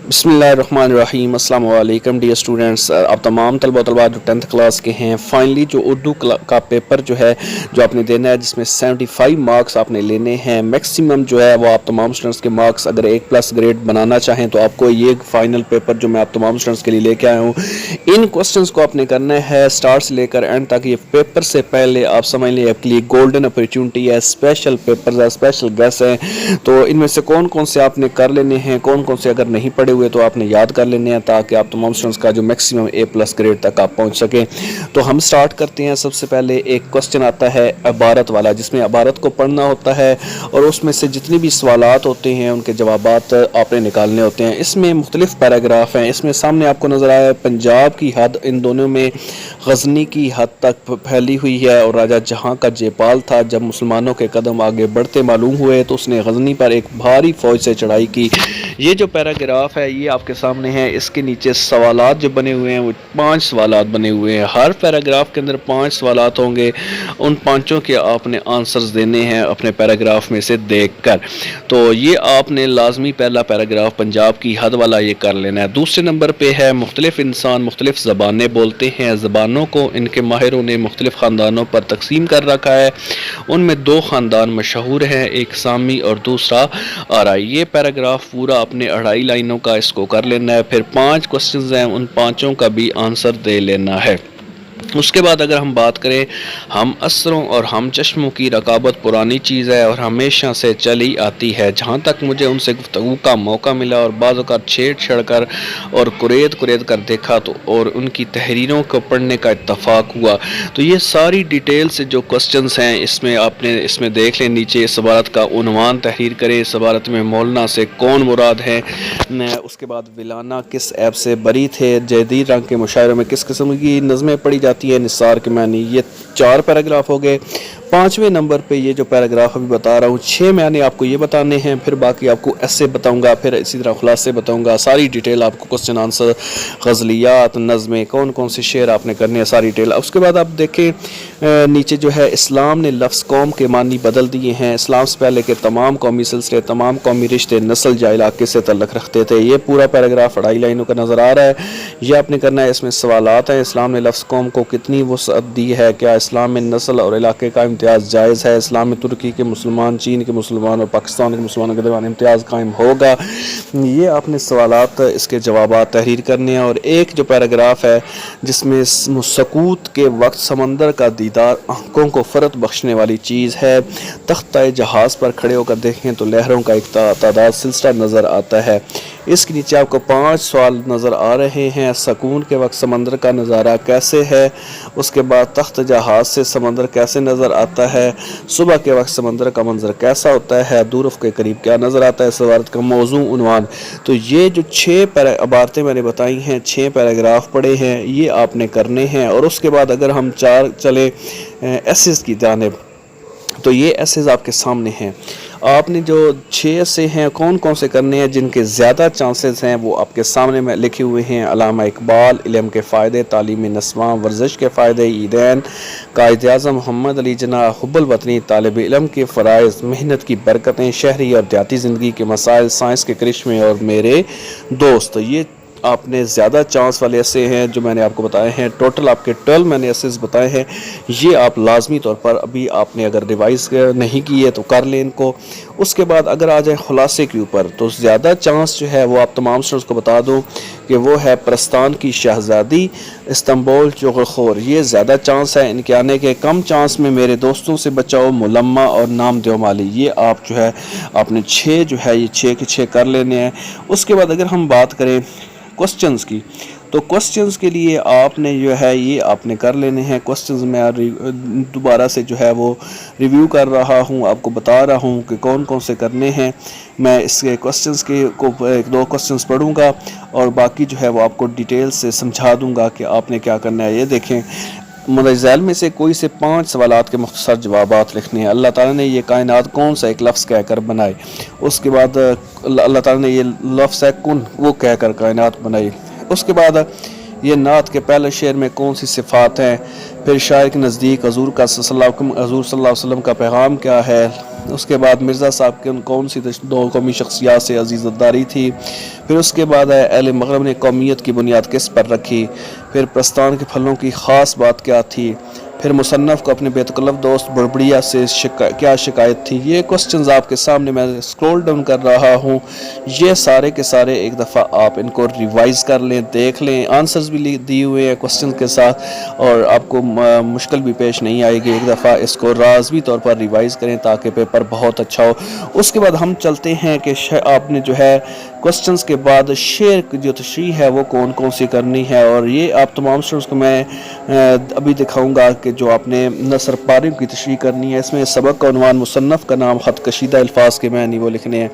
بسم اللہ الرحمن الرحیم۔ السلام علیکم ڈیئر اسٹوڈنٹس، آپ تمام طلبہ طلبات جو 10th کلاس کے ہیں، فائنلی جو اردو کا پیپر جو ہے جو آپ نے دینا ہے، جس میں 75 مارکس آپ نے لینے ہیں، میکسیمم جو ہے وہ آپ تمام اسٹوڈنٹس کے مارکس اگر 1+ گریڈ بنانا چاہیں تو آپ کو یہ فائنل پیپر جو میں آپ تمام اسٹوڈنٹس کے لیے لے کے آیا ہوں، ان کوسچنس کو آپ نے کرنا ہے اسٹارٹ سے لے کر اینڈ تک۔ یہ پیپر سے پہلے آپ سمجھ لیں آپ کے لیے گولڈن اپرچونٹی ہے، اسپیشل پیپرز ہے، اسپیشل گیس ہیں، تو ان میں سے کون کون سے آپ نے کر لینے ہیں، کون کون سے اگر نہیں پڑے ہوئے تو آپ نے یاد کر لینے ہیں، تاکہ آپ تمام اسٹوڈنٹس کا جو میکسیمم A+ گریڈ تک آپ پہنچ سکیں۔ تو ہم سٹارٹ کرتے ہیں۔ سب سے پہلے ایک کوسچن آتا ہے عبارت والا، جس میں عبارت کو پڑھنا ہوتا ہے اور اس میں سے جتنی بھی سوالات ہوتے ہیں ان کے جوابات آپ نے نکالنے ہوتے ہیں۔ اس میں مختلف پیراگراف ہیں۔ اس میں سامنے آپ کو نظر آیا ہے پنجاب کی حد ان دونوں میں غزنی کی حد تک پھیلی ہوئی ہے، اور راجہ جہاں کا جےپال تھا جب مسلمانوں کے قدم آگے بڑھتے معلوم ہوئے تو اس نے غزنی پر ایک بھاری فوج سے چڑھائی کی۔ یہ جو پیراگراف ہے یہ آپ کے سامنے ہے۔ اس کے نیچے سوالات جو بنے ہوئے ہیں وہ 5 سوالات بنے ہوئے ہیں۔ ہر پیراگراف کے اندر 5 سوالات ہوں گے، ان 5 کے آپ نے آنسرز دینے ہیں اپنے پیراگراف میں سے دیکھ کر۔ تو یہ آپ نے لازمی پہلا پیراگراف پنجاب کی حد والا یہ کر لینا ہے۔ دوسرے نمبر پہ ہے مختلف انسان مختلف زبانیں بولتے ہیں، زبانوں کو ان کے ماہروں نے مختلف خاندانوں پر تقسیم کر رکھا ہے، ان میں 2 خاندان مشہور ہیں، ایک سامی اور دوسرا آرائی۔ یہ پیراگراف پورا اپنے 2.5 لائنوں کا اس کو کر لینا ہے، پھر 5 کوسچنز ہیں، ان 5 کا بھی آنسر دے لینا ہے۔ اس کے بعد اگر ہم بات کریں، ہم اثروں اور ہم چشموں کی رقابت پرانی چیز ہے اور ہمیشہ سے چلی آتی ہے۔ جہاں تک مجھے ان سے گفتگو کا موقع ملا اور بعض اوقات چھیڑ کر اور قرید کر دیکھا تو اور ان کی تحریروں کو پڑھنے کا اتفاق ہوا۔ تو یہ ساری ڈیٹیل سے جو کوسچنز ہیں اس میں آپ نے اس میں دیکھ لیں، نیچے اس عبارت کا عنوان تحریر کریں، اس عبارت میں مولانا سے کون مراد ہے، اس کے بعد ویلانا کس عیب سے بری تھے، جدید رنگ کے مشاعروں میں کس قسم کی نظمیں پڑھی جاتی ہیں، نثار کے معنی۔ یہ 4 پیراگراف ہو گئے۔ 5ویں نمبر پہ یہ جو پیراگراف ابھی بتا رہا ہوں، 6 معنی آپ کو یہ بتانے ہیں، پھر باقی آپ کو ایسے بتاؤں گا، پھر اسی طرح خلاصے بتاؤں گا، ساری ڈیٹیل آپ کو کوسچن آنسر، غزلیات، نظمیں، کون کون سے شعر آپ نے کرنے ہیں، ساری ڈیٹیل۔ اس کے بعد آپ دیکھیں نیچے جو ہے اسلام نے لفظ قوم کے معنی بدل دیے ہیں، اسلام سے پہلے کے تمام قومی سلسلے، تمام قومی رشتے نسل یا علاقے سے تعلق رکھتے تھے۔ یہ پورا پیراگراف 2.5 لائنوں کا نظر آ رہا ہے، یہ آپ نے کرنا ہے۔ اس میں سوالات ہیں، اسلام نے لفظ قوم کو کتنی وسعت دی ہے، کیا اسلام میں نسل اور علاقے کا امتیاز جائز ہے، اسلام میں ترکی کے مسلمان، چین کے مسلمان اور پاکستان کے مسلمانوں کے درمیان امتیاز قائم ہوگا۔ یہ آپ نے سوالات اس کے جوابات تحریر کرنے ہیں۔ اور ایک جو پیراگراف ہے جس میں سکوت کے وقت سمندر کا دیدار آنکھوں کو فرت بخشنے والی چیز ہے، تختہ جہاز پر کھڑے ہو کر دیکھیں تو لہروں کا ایک تعداد سلسلہ نظر آتا ہے۔ اس کے نیچے آپ کو 5 سوال نظر آ رہے ہیں۔ سکون کے وقت سمندر کا نظارہ کیسے ہے، اس کے بعد تخت جہاز سے سمندر کیسے نظر آتا ہے، صبح کے وقت سمندر کا منظر کیسا ہوتا ہے، دورف کے قریب کیا نظر آتا ہے، اس عبارت کا موضوع عنوان۔ تو یہ جو 6 عبارتیں میں نے بتائی ہیں، 6 پیراگراف پڑھے ہیں، یہ آپ نے کرنے ہیں۔ اور اس کے بعد اگر ہم چلیں ایسیز کی جانب، تو یہ ایسیز آپ کے سامنے ہیں۔ آپ نے جو 6 ایسے ہیں کون کون سے کرنے ہیں، جن کے زیادہ چانسز ہیں وہ آپ کے سامنے میں لکھے ہوئے ہیں۔ علامہ اقبال، علم کے فائدے، تعلیم نسواں، ورزش کے فائدے، عیدین، قائد اعظم محمد علی جناح، حب الوطنی، طالب علم کے فرائض، محنت کی برکتیں، شہری اور دیہاتی زندگی کے مسائل، سائنس کے کرشمے اور میرے دوست۔ یہ آپ نے زیادہ چانس والے ایسے ہیں جو میں نے آپ کو بتائے ہیں۔ ٹوٹل آپ کے 12 میں نے ایسے بتائے ہیں، یہ آپ لازمی طور پر ابھی آپ نے اگر ریوائز نہیں کی ہے تو کر لیں ان کو۔ اس کے بعد اگر آ جائیں خلاصے کے اوپر، تو زیادہ چانس جو ہے وہ آپ تمام اسٹوڈنٹس کو بتا دوں کہ وہ ہے پرستان کی شہزادی، استنبول چغلخور، یہ زیادہ چانس ہے ان کے آنے کے۔ کم چانس میں میرے دوستوں سے بچاؤ، ملمہ اور نام دیو مالی۔ یہ آپ جو ہے آپ نے 6 جو ہے یہ 6 کے 6 کر لینے ہیں۔ اس کے بعد اگر ہم بات کریں کوسچنز کی، تو کوسچنز کے لیے آپ نے جو ہے یہ آپ نے کر لینے ہیں۔ کوسچنز میں دوبارہ سے جو ہے وہ ریویو کر رہا ہوں، آپ کو بتا رہا ہوں کہ کون کون سے کرنے ہیں۔ میں اس کے کوسچنز کے 1-2 کوسچنز پڑھوں گا اور باقی جو ہے وہ آپ کو ڈیٹیل سے سمجھا دوں گا کہ آپ نے کیا کرنا ہے۔ یہ دیکھیں، مندرجہ ذیل میں سے کوئی سے 5 سوالات کے مختصر جوابات لکھنے ہیں۔ اللہ تعالیٰ نے یہ کائنات کون سا ایک لفظ کہہ کر بنائے، اس کے بعد اللہ تعالیٰ نے یہ لفظ ہے کن وہ کہہ کر کائنات بنائی۔ اس کے بعد یہ نعت کے پہلے شعر میں کون سی صفات ہیں، پھر شاعر کے نزدیک حضور صلی اللہ علیہ وسلم کا پیغام کیا ہے، اس کے بعد مرزا صاحب کے کون سی دو قومی شخصیات سے عزیزت داری تھی، پھر اس کے بعد اہل مغرب نے قومیت کی بنیاد کس پر رکھی، پھر پرستان کے پھلوں کی خاص بات کیا تھی، پھر مصنف کو اپنے بے تکلف دوست بڑبڑیا سے کیا شکایت تھی۔ یہ کوسچنز آپ کے سامنے میں سکرول ڈاؤن کر رہا ہوں، یہ سارے کے سارے ایک دفعہ آپ ان کو ریوائز کر لیں، دیکھ لیں، آنسرز بھی دیے ہوئے ہیں کوسچن کے ساتھ، اور آپ کو مشکل بھی پیش نہیں آئے گی۔ ایک دفعہ اس کو لازمی طور پر ریوائز کریں تاکہ پیپر بہت اچھا ہو۔ اس کے بعد ہم چلتے ہیں کہ آپ نے جو ہے کوسچنز کے بعد شعر کی جو تشریح ہے وہ کون کون سی کرنی ہے، اور یہ آپ تمام اسٹوڈنٹس کو میں ابھی دکھاؤں گا کہ جو آپ نے نثر پاریوں کی تشریح کرنی ہے۔ اس میں سبق کا عنوان، مصنف کا نام، خط کشیدہ الفاظ کے معنی وہ لکھنے ہیں۔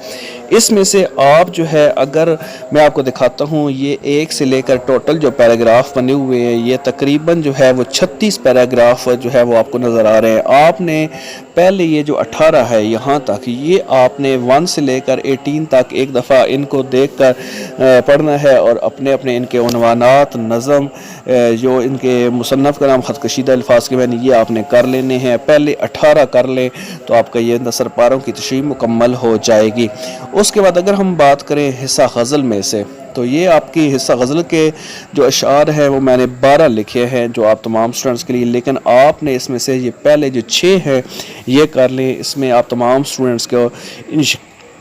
اس میں سے آپ جو ہے، اگر میں آپ کو دکھاتا ہوں، یہ 1 سے لے کر ٹوٹل جو پیراگراف بنے ہوئے ہیں، یہ تقریباً جو ہے وہ 36 پیراگراف جو ہے وہ آپ کو نظر آ رہے ہیں۔ آپ نے پہلے یہ جو 18 ہے یہاں تک، یہ آپ نے 1 سے لے کر 18 تک ایک دفعہ ان کو دیکھ کر پڑھنا ہے، اور اپنے اپنے ان کے عنوانات، نظم، جو ان کے مصنف کا نام، خط کشیدہ الفاظ کے معنی، یہ آپ نے کر لینے ہیں۔ پہلے 18 کر لیں تو آپ کا یہ نثر پاروں کی تشریح مکمل ہو جائے گی۔ اس کے بعد اگر ہم بات کریں حصہ غزل میں سے، تو یہ آپ کی حصہ غزل کے جو اشعار ہیں وہ میں نے 12 لکھے ہیں جو آپ تمام سٹوڈنٹس کے لیے، لیکن آپ نے اس میں سے یہ پہلے جو 6 ہیں یہ کر لیں۔ اس میں آپ تمام سٹوڈنٹس کو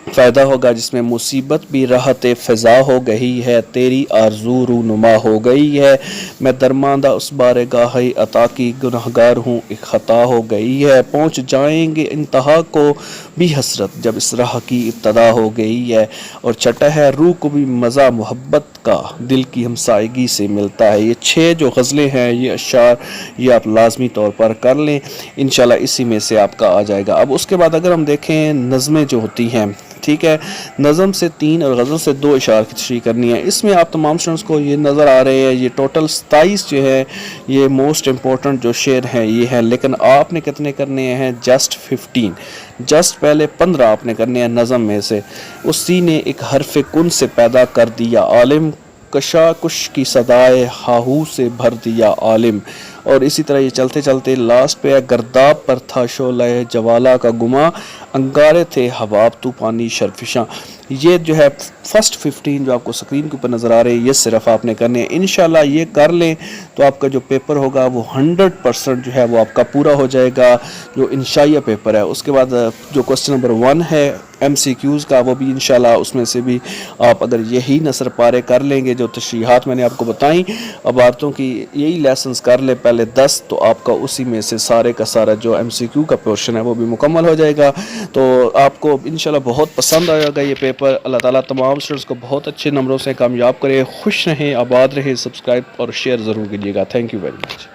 فائدہ ہوگا، جس میں مصیبت بھی راحت فضا ہو گئی ہے، تیری آرزو رونما ہو گئی ہے، میں درماندہ اس بارگاہ عطا کی گنہگار ہوں، ایک خطا ہو گئی ہے، پہنچ جائیں گے انتہا کو بھی حسرت جب اس راہ کی ابتدا ہو گئی ہے، اور چھٹا ہے روح کو بھی مزہ محبت کا دل کی ہمسائیگی سے ملتا ہے۔ یہ 6 جو غزلیں ہیں، یہ اشعار، یہ آپ لازمی طور پر کر لیں، انشاءاللہ اسی میں سے آپ کا آ جائے گا۔ اب اس کے بعد اگر ہم دیکھیں نظمیں جو ہوتی ہیں، ٹھیک ہے، نظم سے 3 اور غزل سے 2 اشعار کی تشریح کرنی ہے۔ اس میں آپ تمام اسٹوڈنٹس کو یہ نظر آ رہے ہیں، یہ ٹوٹل 27 جو ہے یہ موسٹ امپورٹنٹ جو شعر ہیں یہ ہیں، لیکن آپ نے کتنے کرنے ہیں؟ جسٹ 15، جسٹ پہلے 15 آپ نے کرنے ہیں نظم میں سے۔ اسی نے ایک حرف کن سے پیدا کر دیا عالم، کشاکش کی صدائے ہاہو سے بھر دیا عالم، اور اسی طرح یہ چلتے چلتے لاسٹ پہ ہے، گرداب پر تھا شعلہ جوالا کا گما، انگارے تھے حباب تو پانی شرفشاں۔ یہ جو ہے فرسٹ 15 جو آپ کو سکرین کے اوپر نظر آ رہے ہیں، یہ صرف آپ نے کرنے ہیں۔ انشاءاللہ یہ کر لیں تو آپ کا جو پیپر ہوگا وہ 100% جو ہے وہ آپ کا پورا ہو جائے گا، جو انشائیہ پیپر ہے۔ اس کے بعد جو کوسچن نمبر 1 ہے MCQs کا، وہ بھی انشاءاللہ اس میں سے بھی آپ اگر یہی نثر پارے کر لیں گے، جو تشریحات میں نے آپ کو بتائیں عبارتوں کی، یہی لیسنز کر لیں پہلے 10، تو آپ کا اسی میں سے سارے کا سارا جو MCQ کا پورشن ہے وہ بھی مکمل ہو جائے گا۔ تو آپ کو انشاءاللہ بہت پسند آئے گا یہ پیپر۔ اللہ تعالیٰ تمام اسٹوڈنٹس کو بہت اچھے نمبروں سے کامیاب کرے، خوش رہیں، آباد رہیں، سبسکرائب اور شیئر ضرور کیجیے گا۔ Thank you very much.